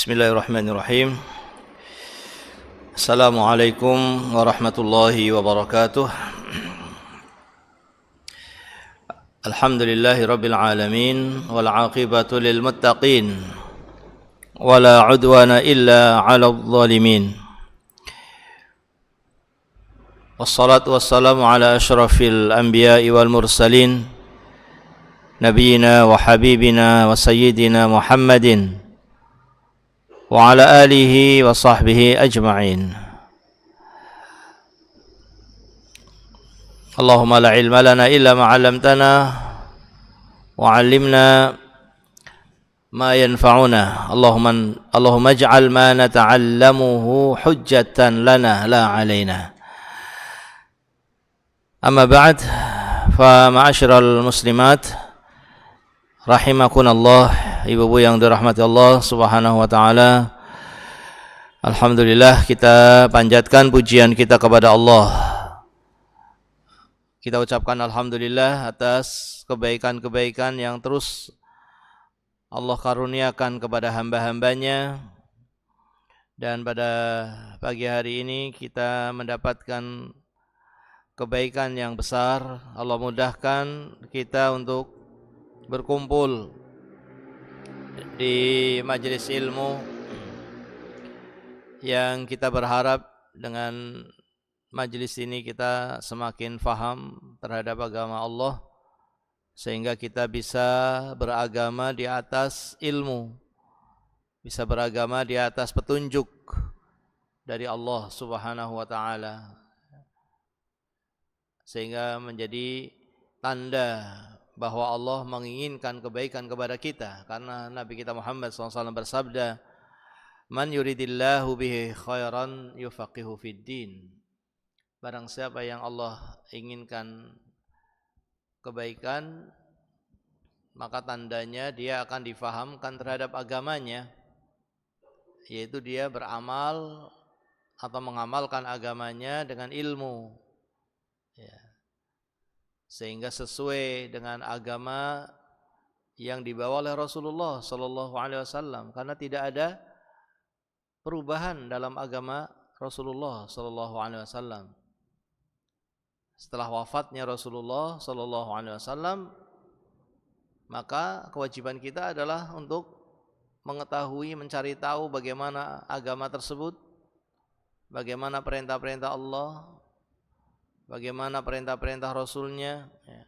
Bismillahirrahmanirrahim. Assalamualaikum warahmatullahi wabarakatuh. Alhamdulillahi rabbil alamin wal aqibatu lil muttaqin wala udwana illa 'alal zalimin. Wassalatu wassalamu ala asyrafil anbiya'i wal mursalin nabiyyina wa habibina wa sayyidina Muhammadin wa ala alihi wa sahbihi ajma'in. Allahumma la ilma lana illa ma 'allamtana wa 'allimna ma yanfa'una. Allahumma ij'al ma nata'allamuhu hujjatan lana la 'alaina. Amma ba'd, fa ma'asyiral muslimat rahimakunallah, ibu-ibu yang dirahmati Allah Subhanahu wa taala. Alhamdulillah, kita panjatkan pujian kita kepada Allah. Kita ucapkan alhamdulillah atas kebaikan-kebaikan yang terus Allah karuniakan kepada hamba-hambanya. Dan pada pagi hari ini kita mendapatkan kebaikan yang besar. Allah mudahkan kita untuk berkumpul di majelis ilmu yang kita berharap dengan majelis ini kita semakin faham terhadap agama Allah, sehingga kita bisa beragama di atas ilmu, bisa beragama di atas petunjuk dari Allah Subhanahu wa taala, sehingga menjadi tanda bahwa Allah menginginkan kebaikan kepada kita. Karena Nabi kita Muhammad SAW bersabda, "Man yuridillahu bihi khairan yufaqihu fid din." Barang siapa yang Allah inginkan kebaikan, maka tandanya dia akan difahamkan terhadap agamanya, yaitu dia beramal atau mengamalkan agamanya dengan ilmu, ya, sehingga sesuai dengan agama yang dibawa oleh Rasulullah sallallahu alaihi wasallam, karena tidak ada perubahan dalam agama Rasulullah sallallahu alaihi wasallam. Setelah wafatnya Rasulullah sallallahu alaihi wasallam, maka kewajiban kita adalah untuk mengetahui, mencari tahu bagaimana agama tersebut, bagaimana perintah-perintah Allah, bagaimana perintah-perintah Rasulnya, ya,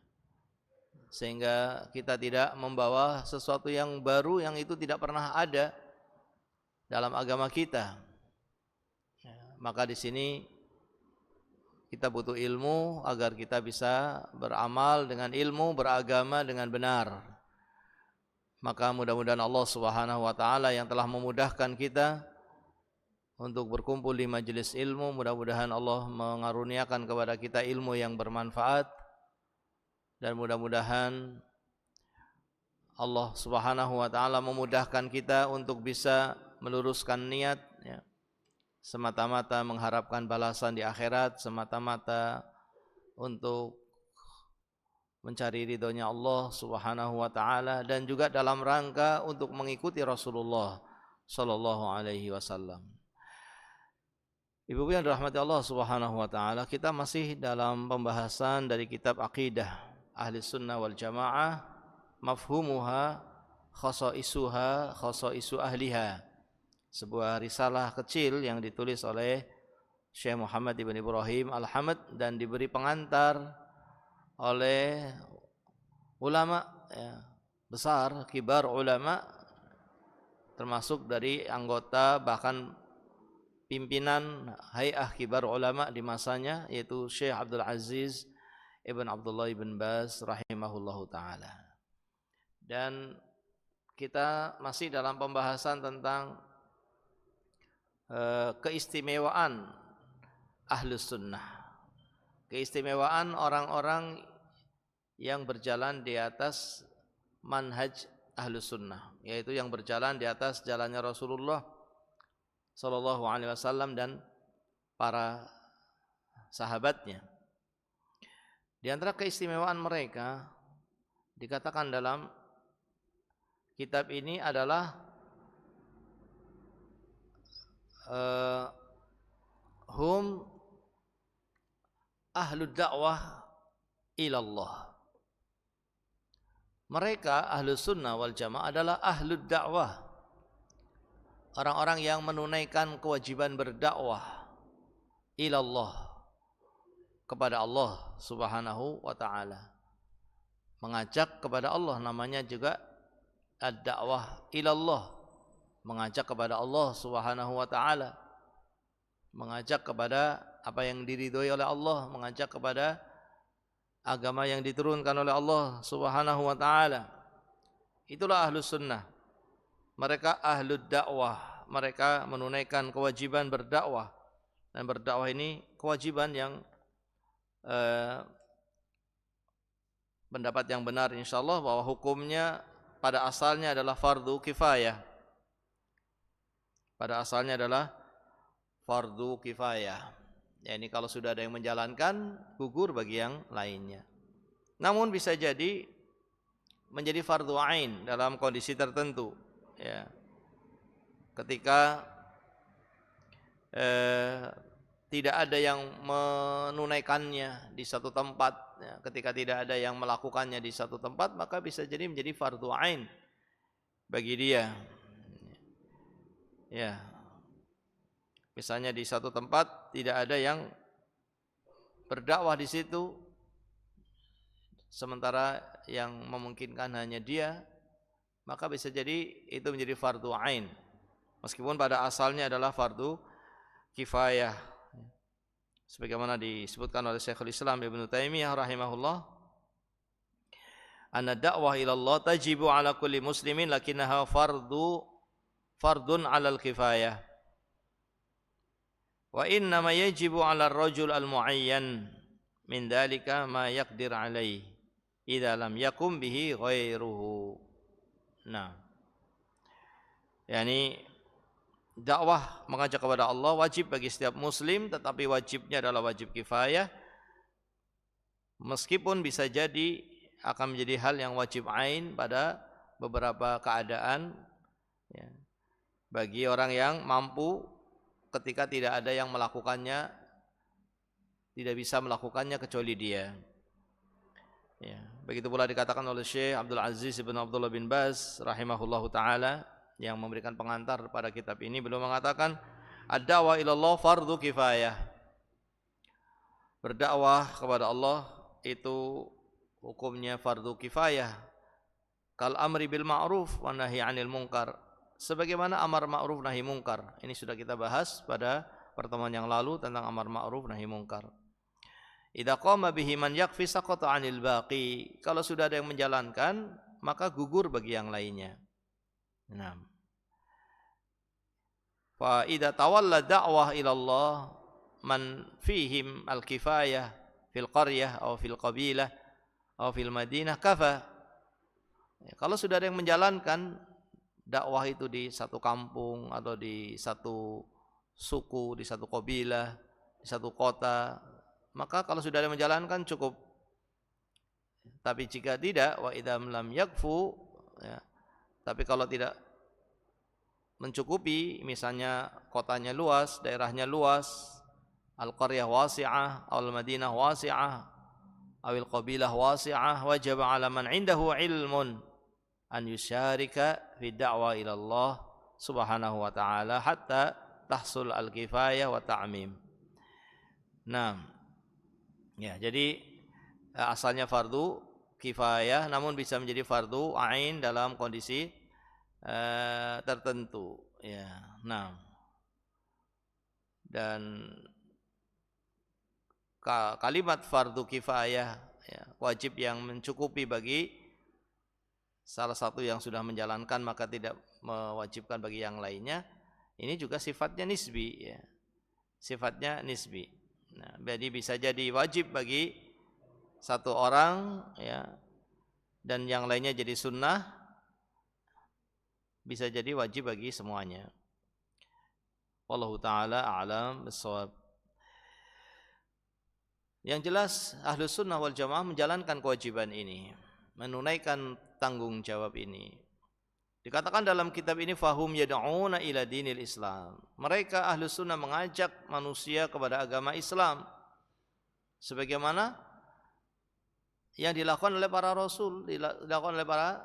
sehingga kita tidak membawa sesuatu yang baru yang itu tidak pernah ada dalam agama kita. Ya, maka di sini kita butuh ilmu agar kita bisa beramal dengan ilmu, beragama dengan benar. Maka mudah-mudahan Allah Subhanahu wa taala yang telah memudahkan kita untuk berkumpul di majelis ilmu, mudah-mudahan Allah mengaruniakan kepada kita ilmu yang bermanfaat, dan mudah-mudahan Allah Subhanahu wa taala memudahkan kita untuk bisa meluruskan niat, ya, semata-mata mengharapkan balasan di akhirat, semata-mata untuk mencari ridhonya Allah Subhanahu wa taala, dan juga dalam rangka untuk mengikuti Rasulullah sallallahu alaihi wasallam. Ibu-ibu yang dirahmati Allah Subhanahu wa taala, kita masih dalam pembahasan dari kitab Aqidah Ahli Sunnah wal Jamaah, mafhumuha khasaisuha khasaisu ahliha, sebuah risalah kecil yang ditulis oleh Syekh Muhammad ibn Ibrahim Al-Hamad dan diberi pengantar oleh ulama, ya, besar, kibar ulama, termasuk dari anggota bahkan pimpinan Hay'ah Kibar Ulama di masanya, yaitu Syekh Abdul Aziz ibn Abdullah ibn Baz rahimahullahu ta'ala. Dan kita masih dalam pembahasan tentang keistimewaan Ahlus Sunnah, keistimewaan orang-orang yang berjalan di atas manhaj Ahlus Sunnah, yaitu yang berjalan di atas jalannya Rasulullah sallallahu alaihi wasallam dan para sahabatnya. Di antara keistimewaan mereka dikatakan dalam kitab ini adalah uh, hum ahlud dakwah ilallah. Mereka ahlus sunnah wal jamaah adalah ahlud dakwah, orang-orang yang menunaikan kewajiban berdakwah ilallah, kepada Allah subhanahu wa ta'ala. Mengajak kepada Allah, namanya juga ad-da'wah ilallah, mengajak kepada Allah subhanahu wa ta'ala, mengajak kepada apa yang diridhoi oleh Allah, mengajak kepada agama yang diturunkan oleh Allah subhanahu wa ta'ala. Itulah ahlus sunnah. Mereka ahlud dakwah, mereka menunaikan kewajiban berdakwah. Dan berdakwah ini kewajiban yang pendapat yang benar insyaallah bahwa hukumnya pada asalnya adalah fardu kifayah. Pada asalnya adalah fardu kifayah. Ya, ini kalau sudah ada yang menjalankan, gugur bagi yang lainnya. Namun bisa jadi menjadi fardu ain dalam kondisi tertentu. Ya. Ketika tidak ada yang menunaikannya di satu tempat, ya, ketika tidak ada yang melakukannya di satu tempat, maka bisa jadi menjadi fardu ain bagi dia. Ya. Misalnya di satu tempat tidak ada yang berdakwah di situ, sementara yang memungkinkan hanya dia, maka bisa jadi itu menjadi fardu ain, meskipun pada asalnya adalah fardu kifayah. Sebagaimana disebutkan oleh Syekhul Islam Ibnu Taimiyah rahimahullah, anna da'wah ila Allah tajibu ala kulli muslimin lakinnaha fardun 'alal kifayah. Wa inna ma yajibu 'ala ar-rajul al-mu'ayyan min dzalika ma yaqdir 'alaihi idza lam yakum bihi ghairuhu. Nah, yakni dakwah mengajak kepada Allah wajib bagi setiap muslim, tetapi wajibnya adalah wajib kifayah, meskipun bisa jadi akan menjadi hal yang wajib ain pada beberapa keadaan, ya, bagi orang yang mampu ketika tidak ada yang melakukannya, tidak bisa melakukannya kecuali dia. Ya, begitu pula dikatakan oleh Syekh Abdul Aziz bin Abdullah bin Baz rahimahullahu taala yang memberikan pengantar pada kitab ini. Beliau mengatakan ad-da'wah ilallah fardu kifayah. Berdakwah kepada Allah itu hukumnya fardu kifayah. Kal amri bil ma'ruf wa nahi 'anil munkar. Sebagaimana amar ma'ruf nahi munkar. Ini sudah kita bahas pada pertemuan yang lalu tentang amar ma'ruf nahi munkar. Idza qama bihi man yakfi saqata 'anil baqi. Kalau sudah ada yang menjalankan, maka gugur bagi yang lainnya. Nah, fa idza tawalla da'wah ila Allah man fihim al-kifayah fil qaryah atau fil qabilah atau fil madinah kafa. Ya, kalau sudah ada yang menjalankan dakwah itu di satu kampung atau di satu suku, di satu qabilah, di satu kota, maka kalau sudah ada yang menjalankan cukup. Tapi jika tidak, wa idza lam yakfu, ya, tapi kalau tidak mencukupi, misalnya kotanya luas, daerahnya luas, al-qaryah wasi'ah, al-madinah wasi'ah, awil qabilah wasi'ah, wajib 'ala man 'indahu 'ilmun an yusyarika fi da'wa ila Allah subhanahu wa ta'ala hatta tahsul al-kifayah wa ta'mim. Nah, ya, jadi asalnya fardu kifayah, namun bisa menjadi fardu ain dalam kondisi tertentu, ya. Nah, dan kalimat fardu kifayah, ya, wajib yang mencukupi bagi salah satu yang sudah menjalankan maka tidak mewajibkan bagi yang lainnya. Ini juga sifatnya nisbi, ya. Sifatnya nisbi. Nah, jadi bisa jadi wajib bagi satu orang, ya, dan yang lainnya jadi sunnah, bisa jadi wajib bagi semuanya. Wallahu ta'ala a'lam bissawab. Yang jelas Ahlus Sunnah wal Jamaah menjalankan kewajiban ini, menunaikan tanggung jawab ini Dikatakan dalam kitab ini fahum yad'una ila dinil Islam. Mereka ahlu sunnah mengajak manusia kepada agama Islam. Sebagaimana yang dilakukan oleh para rasul, dilakukan oleh para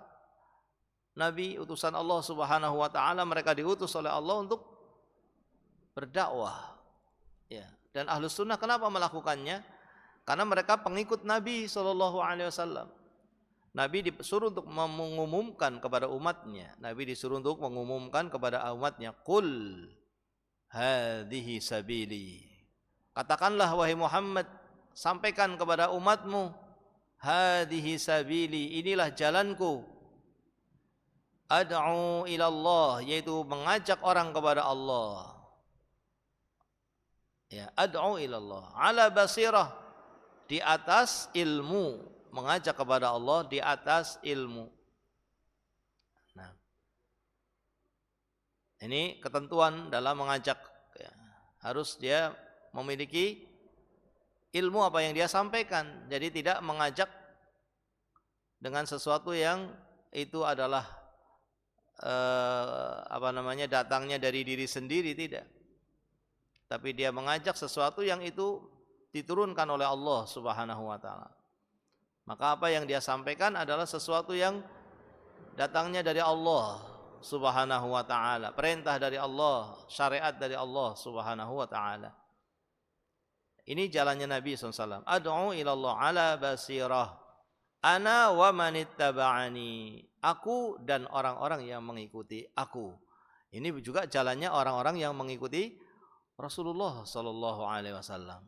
nabi, utusan Allah Subhanahu wa taala. Mereka diutus oleh Allah untuk berdakwah. Ya. Dan ahlu sunnah kenapa melakukannya? Karena mereka pengikut Nabi SAW. Nabi disuruh untuk mengumumkan kepada umatnya. Nabi disuruh untuk mengumumkan kepada umatnya, "Qul hadhihi sabili." Katakanlah wahai Muhammad, sampaikan kepada umatmu, hadhihi sabili, inilah jalanku. Ad'u ila Allah, yaitu mengajak orang kepada Allah. Ya, ad'u ila Allah ala basirah, di atas ilmu. Mengajak kepada Allah di atas ilmu. Nah, ini ketentuan dalam mengajak, ya. Harus dia memiliki ilmu apa yang dia sampaikan. Jadi tidak mengajak dengan sesuatu yang itu adalah datangnya dari diri sendiri, tidak. Tapi dia mengajak sesuatu yang itu diturunkan oleh Allah Subhanahu wa taala. Maka apa yang dia sampaikan adalah sesuatu yang datangnya dari Allah Subhanahu wa taala, perintah dari Allah, syariat dari Allah Subhanahu wa taala. Ini jalannya Nabi SAW. Ad'u ila Allah ala basirah, ana wa manittaba'ani, aku dan orang-orang yang mengikuti aku. Ini juga jalannya orang-orang yang mengikuti Rasulullah sallallahu alaihi wasallam.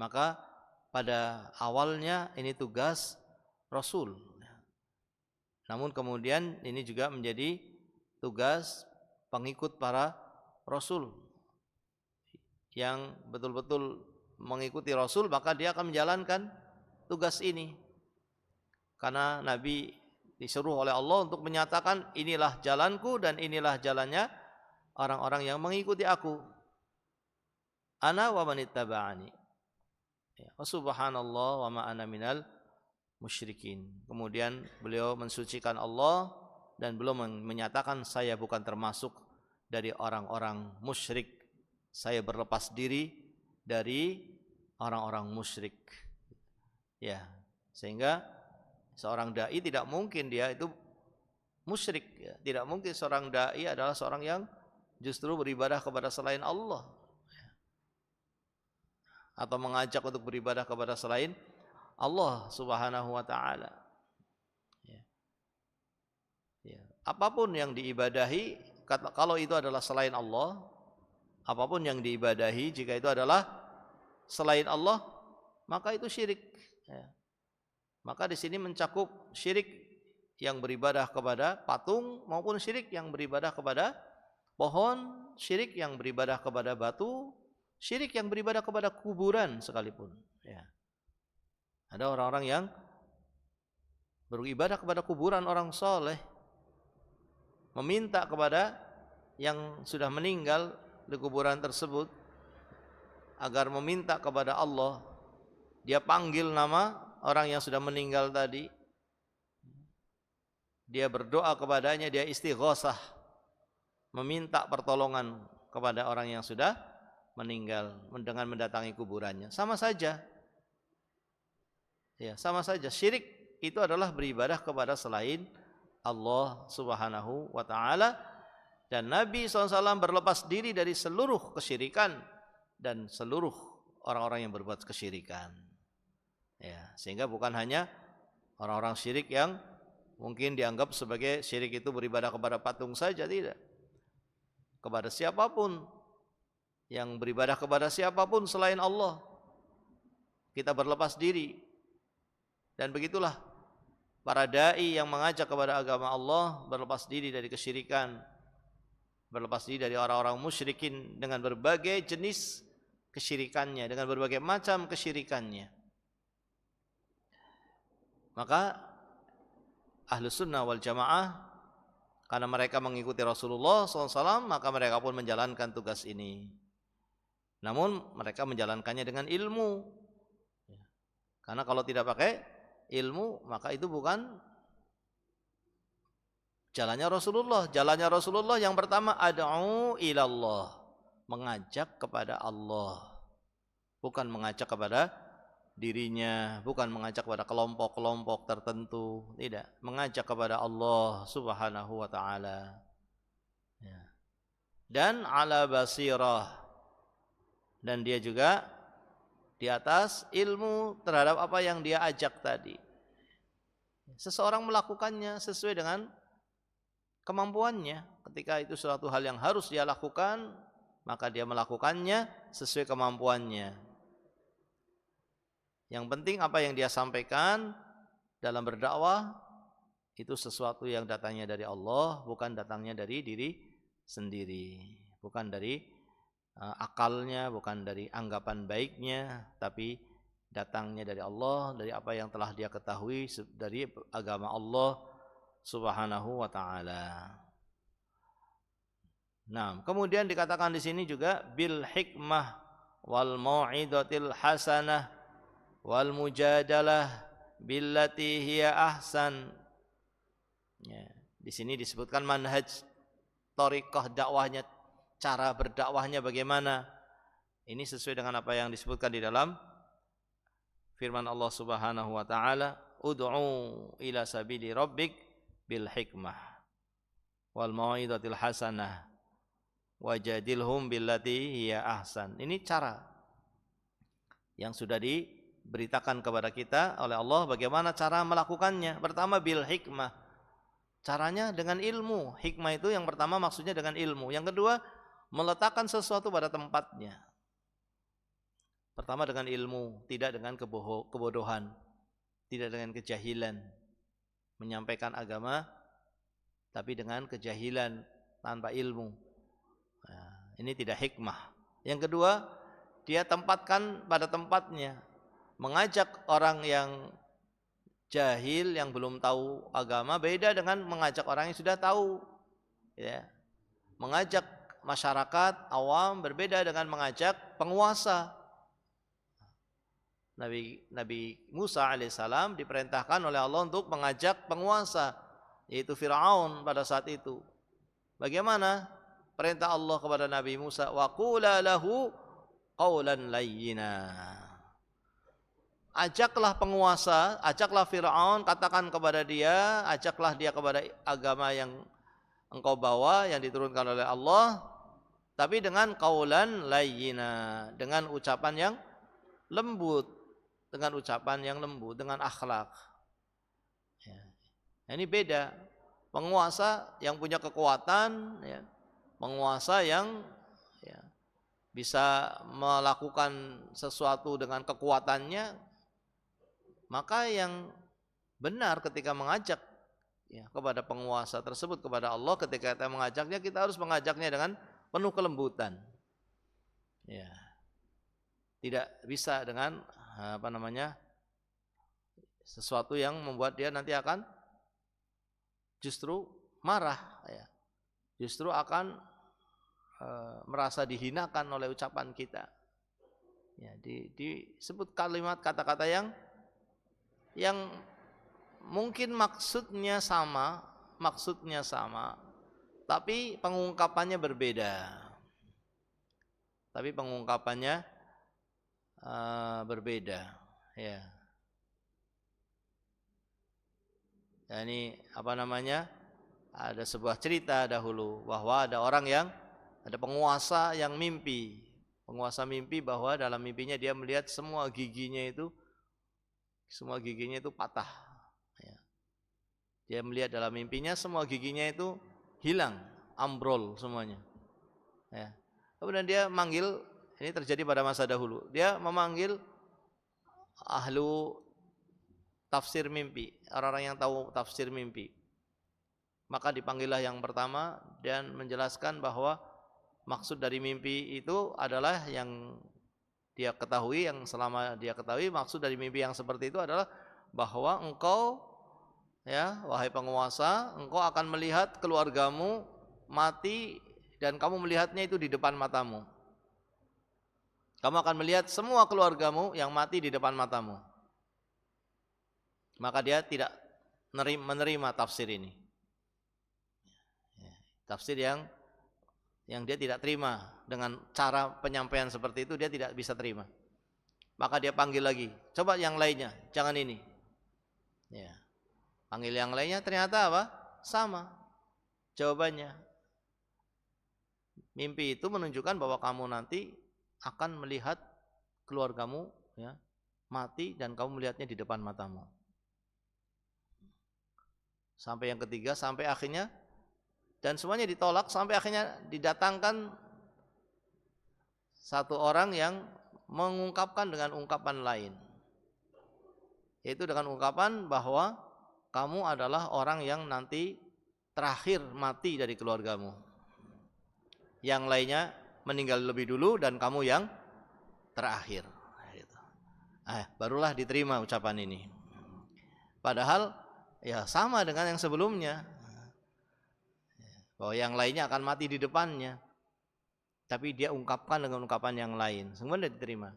Maka pada awalnya ini tugas Rasul. Namun kemudian ini juga menjadi tugas pengikut para Rasul. Yang betul-betul mengikuti Rasul, maka dia akan menjalankan tugas ini. Karena Nabi disuruh oleh Allah untuk menyatakan, inilah jalanku dan inilah jalannya orang-orang yang mengikuti aku. Ana wa manittaba'ani. Subhanallah wa ma ana minal musyrikin. Kemudian beliau mensucikan Allah dan beliau menyatakan, saya bukan termasuk dari orang-orang musyrik. Saya berlepas diri dari orang-orang musyrik. Ya, sehingga seorang dai tidak mungkin dia itu musyrik, ya. Tidak mungkin seorang dai adalah seorang yang justru beribadah kepada selain Allah, atau mengajak untuk beribadah kepada selain Allah Subhanahu wa taala. Ya. Ya. Apapun yang diibadahi, kalau itu adalah selain Allah, apapun yang diibadahi jika itu adalah selain Allah, maka itu syirik. Ya. Maka di sini mencakup syirik yang beribadah kepada patung maupun syirik yang beribadah kepada pohon, syirik yang beribadah kepada batu, syirik yang beribadah kepada kuburan sekalipun. Ya. Ada orang-orang yang beribadah kepada kuburan orang soleh, meminta kepada yang sudah meninggal di kuburan tersebut agar meminta kepada Allah. Dia panggil nama orang yang sudah meninggal tadi, dia berdoa kepadanya, dia istighosah, meminta pertolongan kepada orang yang sudah meninggal dengan mendatangi kuburannya. Sama saja. Ya, sama saja. Syirik itu adalah beribadah kepada selain Allah Subhanahu wa taala, dan Nabi SAW berlepas diri dari seluruh kesyirikan dan seluruh orang-orang yang berbuat kesyirikan. Ya, sehingga bukan hanya orang-orang syirik yang mungkin dianggap sebagai syirik itu beribadah kepada patung saja, tidak. Kepada siapapun, yang beribadah kepada siapapun selain Allah, kita berlepas diri. Dan begitulah para dai yang mengajak kepada agama Allah berlepas diri dari kesyirikan, berlepas diri dari orang-orang musyrikin dengan berbagai jenis kesyirikannya, dengan berbagai macam kesyirikannya. Maka Ahlus Sunnah wal Jamaah, karena mereka mengikuti Rasulullah SAW, maka mereka pun menjalankan tugas ini. Namun mereka menjalankannya dengan ilmu. Karena kalau tidak pakai ilmu, maka itu bukan Jalannya Rasulullah yang pertama ad'u ilallah, mengajak kepada Allah. Bukan mengajak kepada dirinya, bukan mengajak kepada kelompok-kelompok tertentu, tidak, mengajak kepada Allah Subhanahu wa taala. Ya. Dan ala basirah, dan dia juga di atas ilmu terhadap apa yang dia ajak tadi. Seseorang melakukannya sesuai dengan kemampuannya. Ketika itu suatu hal yang harus dia lakukan, maka dia melakukannya sesuai kemampuannya. Yang penting apa yang dia sampaikan dalam berdakwah itu sesuatu yang datangnya dari Allah, bukan datangnya dari diri sendiri, bukan dari akalnya, bukan dari anggapan baiknya, tapi datangnya dari Allah, dari apa yang telah dia ketahui dari agama Allah Subhanahu wa taala. Nah, kemudian dikatakan di sini juga bil hikmah wal mau'izatil hasanah wal mujadalah billati hiya ahsan. Ya, di sini disebutkan manhaj thariqah dakwahnya, cara berdakwahnya bagaimana. Ini sesuai dengan apa yang disebutkan di dalam firman Allah Subhanahu wa taala, ud'u ila sabili rabbik bil hikmah wal mau'izatil hasanah wajadilhum billati hiya ahsan. Ini cara yang sudah diberitakan kepada kita oleh Allah bagaimana cara melakukannya. Pertama bil hikmah, caranya dengan ilmu. Hikmah itu yang pertama maksudnya dengan ilmu. Yang kedua meletakkan sesuatu pada tempatnya. Pertama dengan ilmu, tidak dengan kebodohan, tidak dengan kejahilan. Menyampaikan agama tapi dengan kejahilan, tanpa ilmu. Nah, ini tidak hikmah. Yang kedua, dia tempatkan pada tempatnya. Mengajak orang yang jahil, yang belum tahu agama, beda dengan mengajak orang yang sudah tahu. Ya. Mengajak masyarakat awam berbeda dengan mengajak penguasa. Nabi Musa alaihissalam diperintahkan oleh Allah untuk mengajak penguasa, yaitu Fir'aun pada saat itu. Bagaimana perintah Allah kepada Nabi Musa? Wa qula lahu qawlan layyina. Ajaklah penguasa, ajaklah Fir'aun, katakan kepada dia, ajaklah dia kepada agama yang engkau bawa, yang diturunkan oleh Allah, tapi dengan qawlan layyina, dengan ucapan yang lembut, dengan ucapan yang lembut, dengan akhlak. Ya. Ini beda. Penguasa yang punya kekuatan, ya, penguasa yang ya, bisa melakukan sesuatu dengan kekuatannya, maka yang benar ketika mengajak ya, kepada penguasa tersebut, kepada Allah, ketika kita mengajaknya, kita harus mengajaknya dengan penuh kelembutan. Ya. Tidak bisa dengan sesuatu yang membuat dia nanti akan justru marah, ya. Justru akan merasa dihinakan oleh ucapan kita. Ya, disebut kalimat kata-kata yang mungkin maksudnya sama, tapi pengungkapannya berbeda. Berbeda, ya. Ya, ini ada sebuah cerita dahulu bahwa ada penguasa yang mimpi. Penguasa mimpi bahwa dalam mimpinya dia melihat semua giginya itu patah. Ya. Dia melihat dalam mimpinya semua giginya itu hilang, ambrol semuanya. Ya. Kemudian dia manggil. Ini terjadi pada masa dahulu. Dia memanggil ahlu tafsir mimpi, orang-orang yang tahu tafsir mimpi. Maka dipanggillah yang pertama dan menjelaskan bahwa maksud dari mimpi itu adalah yang dia ketahui, yang selama dia ketahui, maksud dari mimpi yang seperti itu adalah bahwa engkau, ya, wahai penguasa, engkau akan melihat keluargamu mati dan kamu melihatnya itu di depan matamu. Kamu akan melihat semua keluargamu yang mati di depan matamu. Maka dia tidak menerima tafsir ini. Tafsir yang dia tidak terima dengan cara penyampaian seperti itu, dia tidak bisa terima. Maka dia panggil lagi, coba yang lainnya, jangan ini. Ya. Panggil yang lainnya, ternyata apa? Sama jawabannya. Mimpi itu menunjukkan bahwa kamu nanti akan melihat keluargamu ya mati dan kamu melihatnya di depan matamu. Sampai yang ketiga, sampai akhirnya, dan semuanya ditolak sampai akhirnya didatangkan satu orang yang mengungkapkan dengan ungkapan lain, yaitu dengan ungkapan bahwa kamu adalah orang yang nanti terakhir mati dari keluargamu, yang lainnya meninggal lebih dulu dan kamu yang terakhir. Barulah diterima ucapan ini. Padahal ya sama dengan yang sebelumnya, bahwa yang lainnya akan mati di depannya, tapi dia ungkapkan dengan ungkapan yang lain, semua tidak diterima.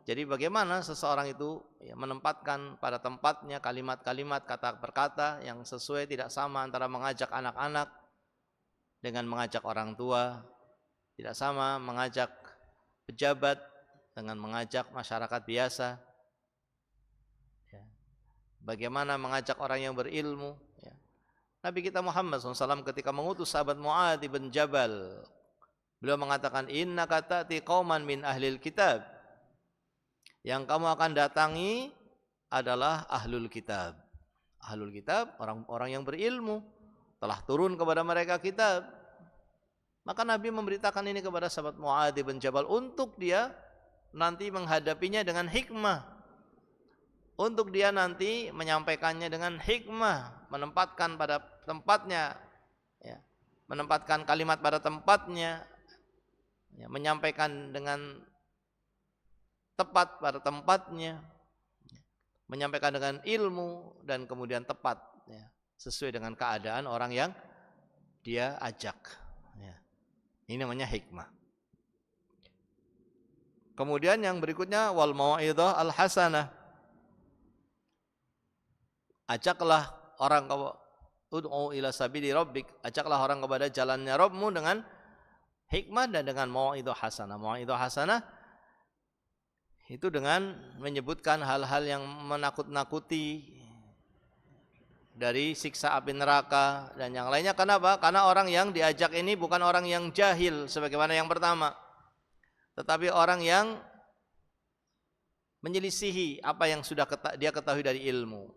Jadi bagaimana seseorang itu ya, menempatkan pada tempatnya kalimat-kalimat, kata per kata yang sesuai, tidak sama antara mengajak anak-anak dengan mengajak orang tua, tidak sama mengajak pejabat dengan mengajak masyarakat biasa. Ya. Bagaimana mengajak orang yang berilmu. Ya. Nabi kita Muhammad SAW ketika mengutus sahabat Mu'adz bin Jabal, beliau mengatakan, innaka ta'ti qauman min ahlil kitab. Yang kamu akan datangi adalah ahlul kitab. Ahlul kitab, orang-orang yang berilmu, telah turun kepada mereka kitab. Maka Nabi memberitakan ini kepada sahabat Mu'adz bin Jabal untuk dia nanti menghadapinya dengan hikmah, untuk dia nanti menyampaikannya dengan hikmah, menempatkan pada tempatnya, ya, menempatkan kalimat pada tempatnya, ya, menyampaikan dengan tepat pada tempatnya, menyampaikan dengan ilmu dan kemudian tepat, ya, sesuai dengan keadaan orang yang dia ajak. Ya. Ini namanya hikmah. Kemudian yang berikutnya wal mau'izah al hasanah. Ajaklah orang ud'u ila sabili rabbik, ajaklah orang kepada jalannya Rabbmu dengan hikmah dan dengan mau'izah hasanah. Mau'izah hasanah itu dengan menyebutkan hal-hal yang menakut-nakuti dari siksa api neraka dan yang lainnya. Kenapa? Karena orang yang diajak ini bukan orang yang jahil sebagaimana yang pertama, tetapi orang yang menyelisihi apa yang sudah dia ketahui dari ilmu.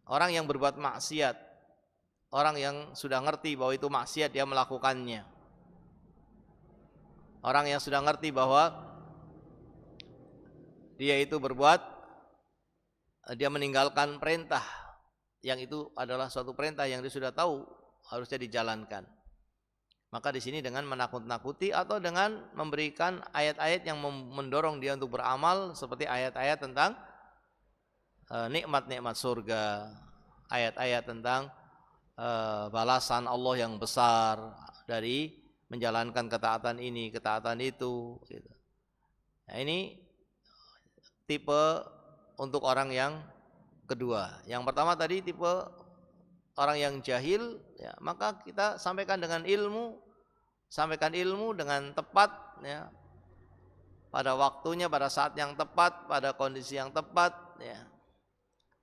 Orang yang berbuat maksiat, orang yang sudah ngerti bahwa itu maksiat, dia melakukannya. Orang yang sudah ngerti bahwa dia itu dia meninggalkan perintah yang itu adalah suatu perintah yang dia sudah tahu harusnya dijalankan. Maka di sini dengan menakut-nakuti atau dengan memberikan ayat-ayat yang mendorong dia untuk beramal, seperti ayat-ayat tentang nikmat-nikmat surga, ayat-ayat tentang balasan Allah yang besar dari menjalankan ketaatan ini, ketaatan itu. Gitu. Nah, ini tipe untuk orang yang kedua. Yang pertama tadi tipe orang yang jahil, ya, maka kita sampaikan dengan ilmu, dengan tepat, ya, pada waktunya, pada saat yang tepat, pada kondisi yang tepat, ya.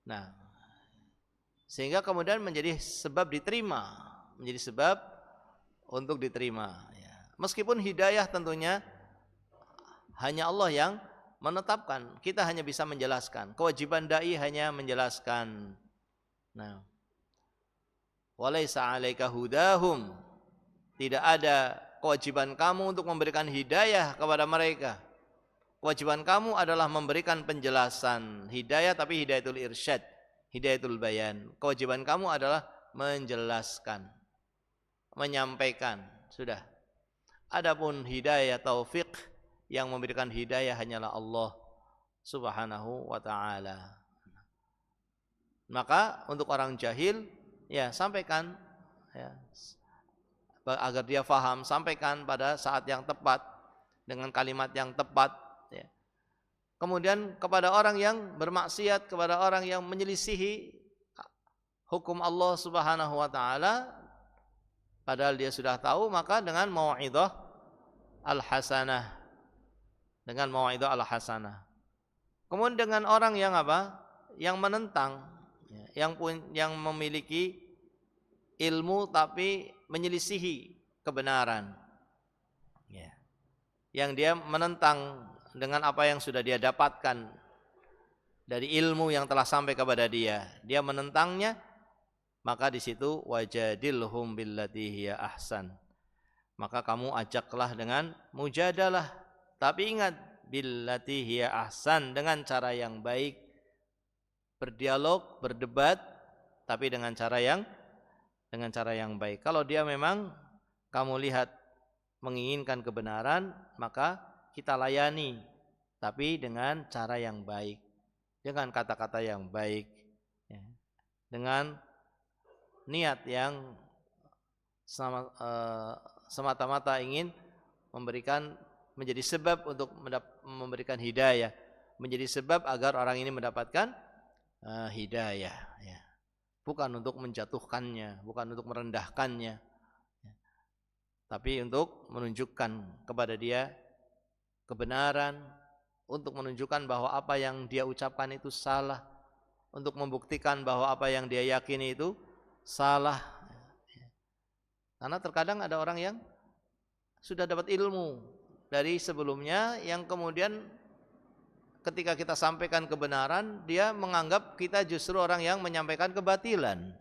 Nah, sehingga kemudian menjadi sebab diterima, menjadi sebab untuk diterima. Ya. Meskipun hidayah tentunya hanya Allah yang menetapkan, kita hanya bisa menjelaskan. Kewajiban dai hanya menjelaskan. Nah, walaisa 'alaika hudahum, tidak ada kewajiban kamu untuk memberikan hidayah kepada mereka. Kewajiban kamu adalah memberikan penjelasan, hidayah tapi hidayatul irsyad, hidayatul bayan. Kewajiban kamu adalah menjelaskan, menyampaikan, sudah. Adapun hidayah taufik, yang memberikan hidayah hanyalah Allah Subhanahu wa ta'ala. Maka untuk orang jahil, ya sampaikan, ya, agar dia faham, sampaikan pada saat yang tepat dengan kalimat yang tepat, ya. Kemudian kepada orang yang bermaksiat, kepada orang yang menyelisihi hukum Allah Subhanahu wa ta'ala, padahal dia sudah tahu, maka dengan mau'idhah al-hasanah. Dengan mau'idhah al-hasanah. Kemudian dengan orang yang apa? Yang menentang, yang memiliki ilmu tapi menyelisihi kebenaran. Yang dia menentang dengan apa yang sudah dia dapatkan dari ilmu yang telah sampai kepada dia. Dia menentangnya, maka di situ wajadilhum billati hiya ahsan. Maka kamu ajaklah dengan mujadalah. Tapi ingat, billati hiya ahsan, dengan cara yang baik. Berdialog, berdebat, tapi dengan cara yang baik. Kalau dia memang kamu lihat menginginkan kebenaran, maka kita layani, tapi dengan cara yang baik, dengan kata-kata yang baik, dengan niat yang semata-mata ingin menjadi sebab untuk memberikan hidayah, menjadi sebab agar orang ini mendapatkan hidayah, bukan untuk menjatuhkannya, bukan untuk merendahkannya, tapi untuk menunjukkan kepada dia kebenaran, untuk menunjukkan bahwa apa yang dia ucapkan itu salah, untuk membuktikan bahwa apa yang dia yakini itu salah. Karena terkadang ada orang yang sudah dapat ilmu dari sebelumnya, yang kemudian ketika kita sampaikan kebenaran, dia menganggap kita justru orang yang menyampaikan kebatilan.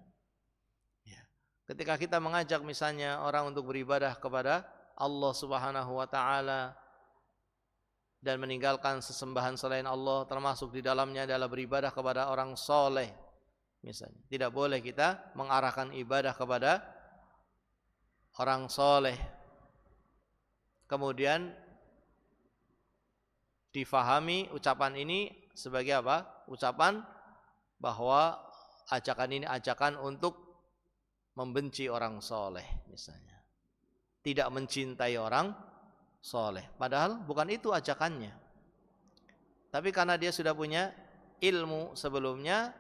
Ketika kita mengajak misalnya orang untuk beribadah kepada Allah Subhanahu wa taala dan meninggalkan sesembahan selain Allah, termasuk di dalamnya adalah beribadah kepada orang soleh misalnya. Tidak boleh kita mengarahkan ibadah kepada orang soleh. Kemudian difahami ucapan ini sebagai apa? Ucapan bahwa ajakan ini ajakan untuk membenci orang soleh misalnya, tidak mencintai orang soleh, padahal bukan itu ajakannya. Tapi karena dia sudah punya ilmu sebelumnya,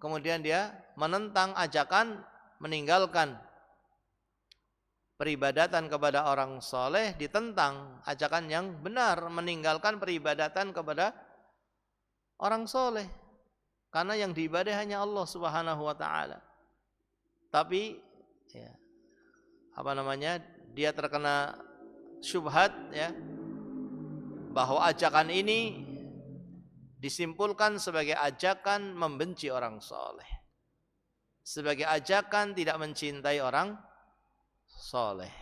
kemudian dia menentang ajakan meninggalkan peribadatan kepada orang soleh, ditentang ajakan yang benar meninggalkan peribadatan kepada orang soleh, karena yang diibadah hanya Allah Subhanahu wa taala. Tapi dia terkena syubhat, bahwa ajakan ini disimpulkan sebagai ajakan membenci orang soleh, sebagai ajakan tidak mencintai orang soleh.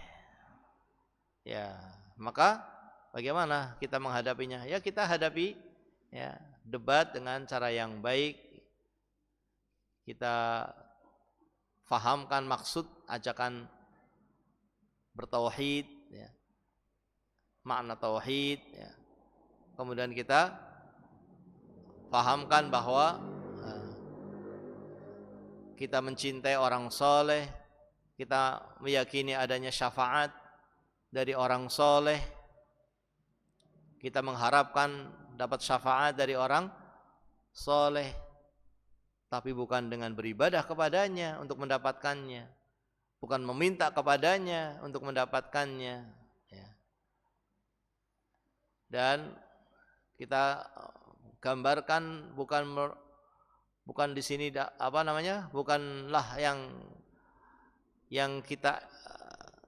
Maka bagaimana kita menghadapinya? Kita hadapi debat dengan cara yang baik. Kita fahamkan maksud ajakan bertauhid, makna tauhid, kemudian kita fahamkan bahwa kita mencintai orang soleh, kita meyakini adanya syafaat dari orang soleh, kita mengharapkan dapat syafaat dari orang soleh, tapi bukan dengan beribadah kepadanya untuk mendapatkannya, bukan meminta kepadanya untuk mendapatkannya. Dan kita gambarkan bukan di sini bukanlah yang kita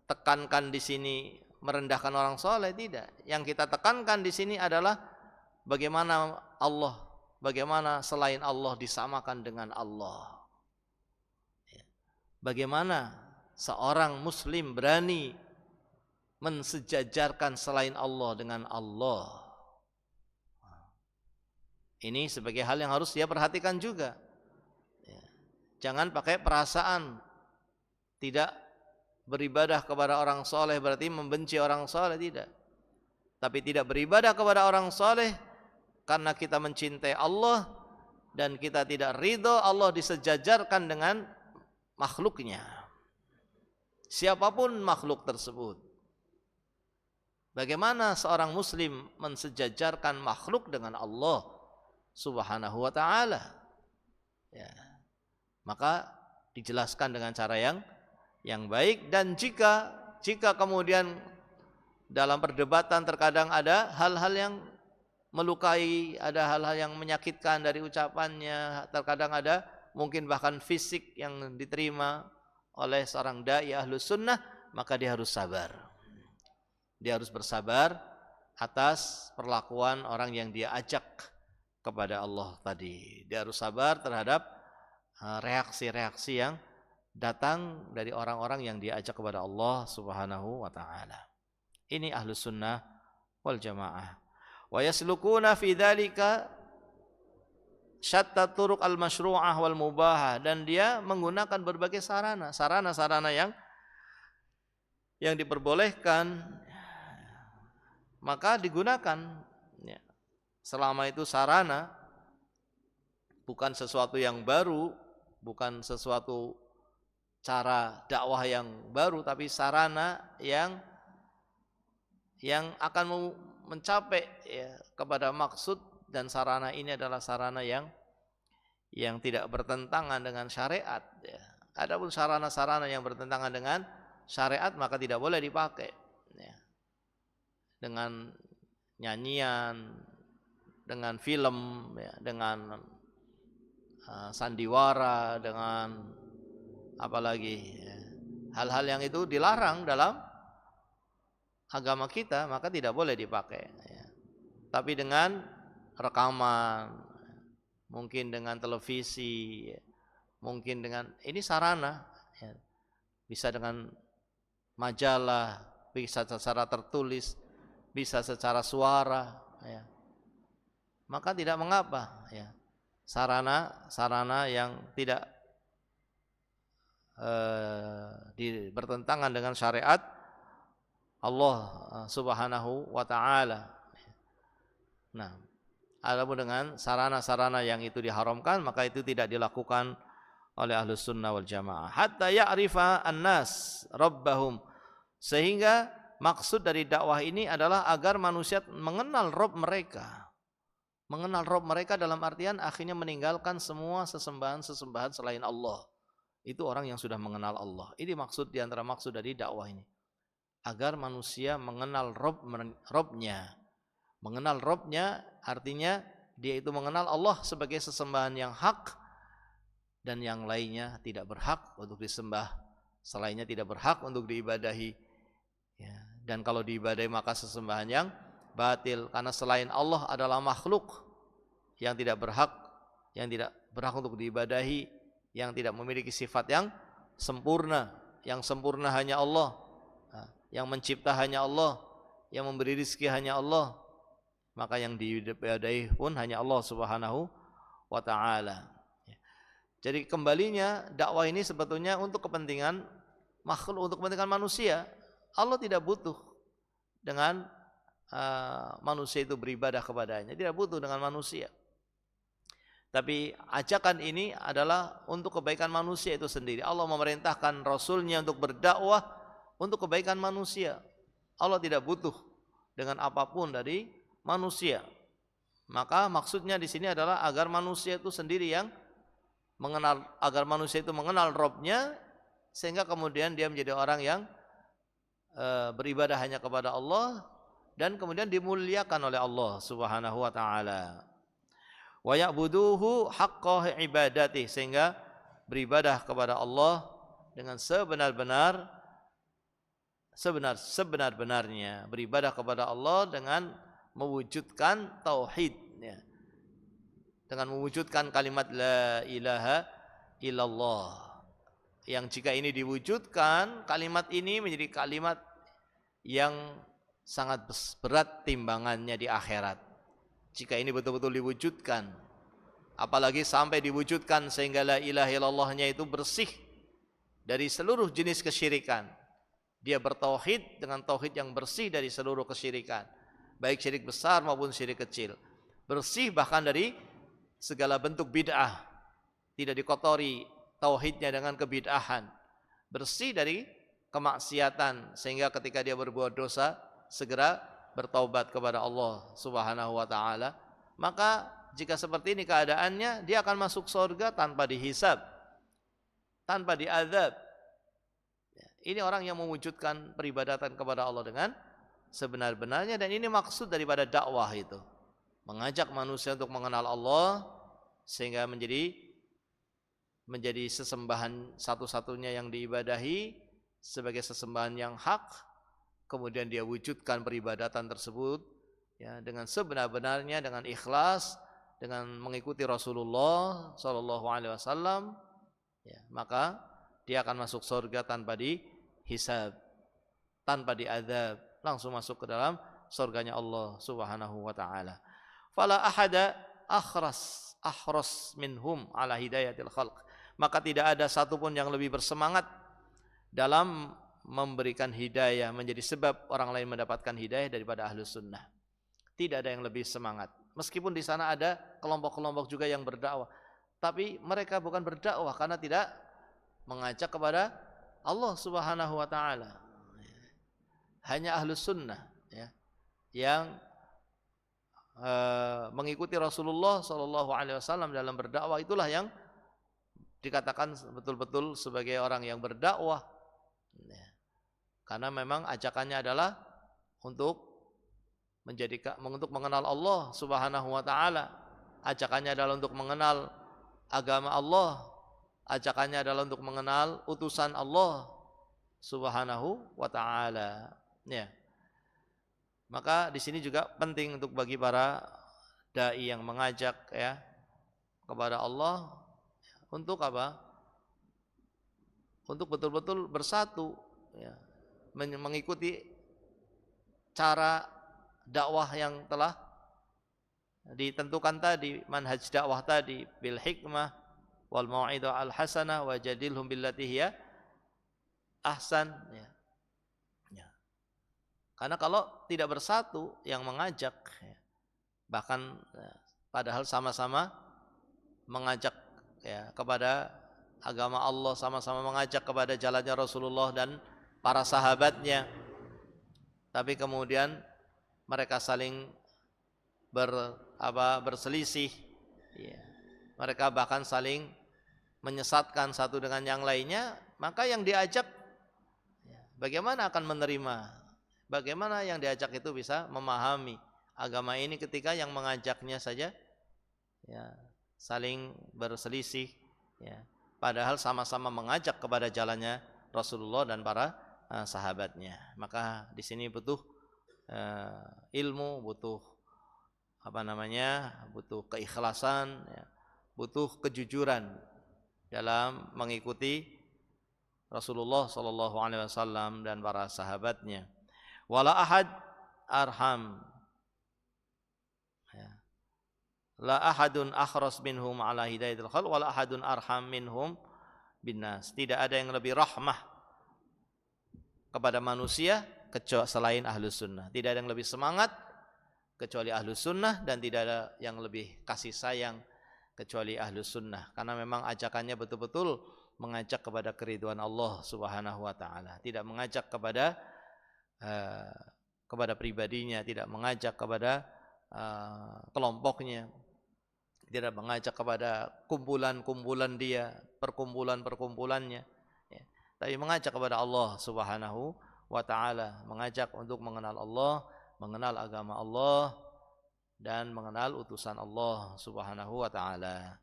tekankan di sini merendahkan orang soleh, tidak. Yang kita tekankan di sini adalah bagaimana selain Allah disamakan dengan Allah. Bagaimana seorang muslim berani mensejajarkan selain Allah dengan Allah. Ini sebagai hal yang harus dia perhatikan juga. Jangan pakai perasaan. Tidak beribadah kepada orang soleh berarti membenci orang soleh, tidak. Tapi tidak beribadah kepada orang soleh karena kita mencintai Allah dan kita tidak ridho Allah disejajarkan dengan makhluknya, siapapun makhluk tersebut. Bagaimana seorang muslim mensejajarkan makhluk dengan Allah Subhanahu wa ta'ala? Maka dijelaskan dengan cara yang baik. Dan jika kemudian dalam perdebatan terkadang ada hal-hal yang melukai, ada hal-hal yang menyakitkan dari ucapannya, terkadang ada mungkin bahkan fisik yang diterima oleh seorang dai ahlus sunnah, maka dia harus sabar. Dia harus bersabar atas perlakuan orang yang dia ajak kepada Allah tadi. Dia harus sabar terhadap reaksi-reaksi yang datang dari orang-orang yang dia ajak kepada Allah Subhanahu wa taala. Ini ahlus sunnah wal jamaah. Wa yaslukuna fi dzalika syatta turuq al-masyru'ah wal mubahah, dan dia menggunakan berbagai sarana yang diperbolehkan, maka digunakan. Selama itu sarana, bukan sesuatu yang baru, bukan sesuatu cara dakwah yang baru, tapi sarana yang akan mencapai kepada maksud, dan sarana ini adalah sarana yang tidak bertentangan dengan syariat. Adapun sarana-sarana yang bertentangan dengan syariat maka tidak boleh dipakai. Dengan nyanyian, dengan film, dengan sandiwara, dengan apalagi hal-hal yang itu dilarang dalam agama kita, maka tidak boleh dipakai. Tapi dengan rekaman, mungkin dengan televisi, mungkin dengan ini sarana, bisa dengan majalah, bisa secara tertulis, bisa secara suara, maka tidak mengapa. Sarana yang tidak bertentangan dengan syariat Allah Subhanahu wa taala. Nah, adapun dengan sarana-sarana yang itu diharamkan, maka itu tidak dilakukan oleh ahlus sunnah wal jamaah. Hatta ya'rifa an-nas rabbahum, sehingga maksud dari dakwah ini adalah agar manusia mengenal Rabb mereka. Mengenal Rabb mereka dalam artian akhirnya meninggalkan semua sesembahan-sesembahan selain Allah. Itu orang yang sudah mengenal Allah. Ini maksud, di antara maksud dari dakwah ini. Agar manusia mengenal Rabb-nya. Mengenal Rabb-nya artinya dia itu mengenal Allah sebagai sesembahan yang hak, dan yang lainnya tidak berhak untuk disembah, selainnya tidak berhak untuk diibadahi. Dan kalau diibadahi maka sesembahan yang batil, karena selain Allah adalah makhluk yang tidak berhak untuk diibadahi, yang tidak memiliki sifat yang sempurna. Yang sempurna hanya Allah, yang mencipta hanya Allah, yang memberi rezeki hanya Allah, maka yang diibadahi pun hanya Allah Subhanahu wa taala. Jadi kembalinya dakwah ini sebetulnya untuk kepentingan makhluk, untuk kepentingan manusia. Allah tidak butuh dengan manusia itu beribadah kepadanya, tidak butuh dengan manusia. Tapi ajakan ini adalah untuk kebaikan manusia itu sendiri. Allah memerintahkan Rasulnya untuk berdakwah untuk kebaikan manusia. Allah tidak butuh dengan apapun dari manusia. Maka maksudnya di sini adalah agar manusia itu sendiri yang mengenal, agar manusia itu mengenal Rabb-nya, sehingga kemudian dia menjadi orang yang beribadah hanya kepada Allah, dan kemudian dimuliakan oleh Allah Subhanahu wa taala. Wa ya'buduhu haqqa ibadati, sehingga beribadah kepada Allah dengan sebenar-benarnya, beribadah kepada Allah dengan mewujudkan tauhid, dengan mewujudkan kalimat la ilaha illallah, yang jika ini diwujudkan, kalimat ini menjadi kalimat yang sangat berat timbangannya di akhirat. Jika ini betul-betul diwujudkan, apalagi sampai diwujudkan sehingga la ilaha illallahnya itu bersih dari seluruh jenis kesyirikan. Dia bertauhid dengan tauhid yang bersih dari seluruh kesyirikan, baik syirik besar maupun syirik kecil. Bersih bahkan dari segala bentuk bid'ah, tidak dikotori tauhidnya dengan kebid'ahan. Bersih dari kemaksiatan, sehingga ketika dia berbuat dosa segera bertaubat kepada Allah Subhanahu wa taala. Maka jika seperti ini keadaannya, dia akan masuk surga tanpa dihisab, tanpa diazab. Ini orang yang mewujudkan peribadatan kepada Allah dengan sebenar-benarnya, dan ini maksud daripada dakwah itu. Mengajak manusia untuk mengenal Allah sehingga menjadi sesembahan satu-satunya yang diibadahi sebagai sesembahan yang hak. Kemudian dia wujudkan peribadatan tersebut ya dengan sebenar-benarnya, dengan ikhlas, dengan mengikuti Rasulullah sallallahu alaihi wasallam, ya, maka dia akan masuk surga tanpa dihisab, tanpa diazab, langsung masuk ke dalam surganya Allah Subhanahu wa taala. Fala ahada ahras minhum ala hidayatil khalq. Maka tidak ada satupun yang lebih bersemangat dalam memberikan hidayah, menjadi sebab orang lain mendapatkan hidayah daripada Ahlus Sunnah. Tidak ada yang lebih semangat. Meskipun di sana ada kelompok-kelompok juga yang berdakwah, tapi mereka bukan berdakwah karena tidak mengajak kepada Allah Subhanahu wa taala. Hanya Ahlus Sunnah ya, yang mengikuti Rasulullah sallallahu alaihi wasallam dalam berdakwah, itulah yang dikatakan betul-betul sebagai orang yang berdakwah. Karena memang ajakannya adalah untuk mengenal Allah Subhanahu wa taala. Ajakannya adalah untuk mengenal agama Allah. Ajakannya adalah untuk mengenal utusan Allah Subhanahu wa taala. Ya. Maka di sini juga penting untuk bagi para dai yang mengajak ya kepada Allah, untuk apa? Untuk betul-betul bersatu ya, mengikuti cara dakwah yang telah ditentukan tadi, manhaj dakwah tadi, bil hikmah wal mau'izah al hasanah wajadilhum billati hiya ahsan ya. Ya. Karena kalau tidak bersatu yang mengajak ya, bahkan ya, padahal sama-sama mengajak ya kepada agama Allah, sama-sama mengajak kepada jalannya Rasulullah dan para sahabatnya, tapi kemudian mereka saling berselisih ya. Mereka bahkan saling menyesatkan satu dengan yang lainnya, maka yang diajak ya, bagaimana akan menerima, bagaimana yang diajak itu bisa memahami agama ini ketika yang mengajaknya saja ya saling berselisih ya, padahal sama-sama mengajak kepada jalannya Rasulullah dan para sahabatnya. Maka di sini butuh ilmu, butuh butuh keikhlasan ya, butuh kejujuran dalam mengikuti Rasulullah sallallahu alaihi wasallam dan para sahabatnya. Wala ahad arham ya. La ahadun akhras minhum ala hidayatil khalq wala ahadun arham minhum binnas. Tidak ada yang lebih rahmah kepada manusia kecuali selain Ahlus Sunnah. Tidak ada yang lebih semangat kecuali Ahlus Sunnah, dan tidak ada yang lebih kasih sayang kecuali Ahlus Sunnah. Karena memang ajakannya betul-betul mengajak kepada keridhaan Allah Subhanahu wa taala, tidak mengajak kepada pribadinya, tidak mengajak kepada kelompoknya, tidak mengajak kepada kumpulan-kumpulan dia, perkumpulan-perkumpulannya ya. Tapi mengajak kepada Allah Subhanahu wa ta'ala, mengajak untuk mengenal Allah, mengenal agama Allah, dan mengenal utusan Allah Subhanahu wa ta'ala.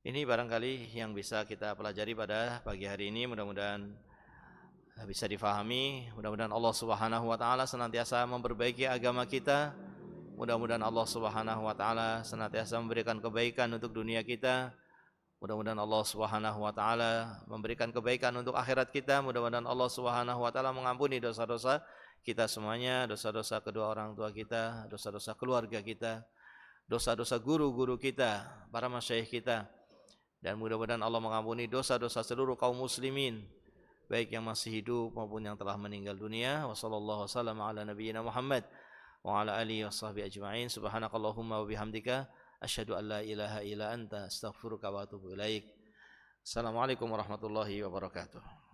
Ini barangkali yang bisa kita pelajari pada pagi hari ini. Mudah-mudahan bisa difahami. Mudah-mudahan Allah Subhanahu wa ta'ala senantiasa memperbaiki agama kita. Mudah-mudahan Allah Subhanahu wa ta'ala senantiasa memberikan kebaikan untuk dunia kita. Mudah-mudahan Allah Subhanahu wa ta'ala memberikan kebaikan untuk akhirat kita. Mudah-mudahan Allah Subhanahu wa ta'ala mengampuni dosa-dosa kita semuanya, dosa-dosa kedua orang tua kita, dosa-dosa keluarga kita, dosa-dosa guru-guru kita, para masyayikh kita. Dan mudah-mudahan Allah mengampuni dosa-dosa seluruh kaum muslimin, baik yang masih hidup maupun yang telah meninggal dunia. Wassallallahu wasallam ala nabiyyina Muhammad wa ala alihi washabbihi ajma'in. Subhanakallahumma wa bihamdika asyhadu an la ilaha illa anta astaghfiruka wa atubu ilaik. Assalamualaikum warahmatullahi wabarakatuh.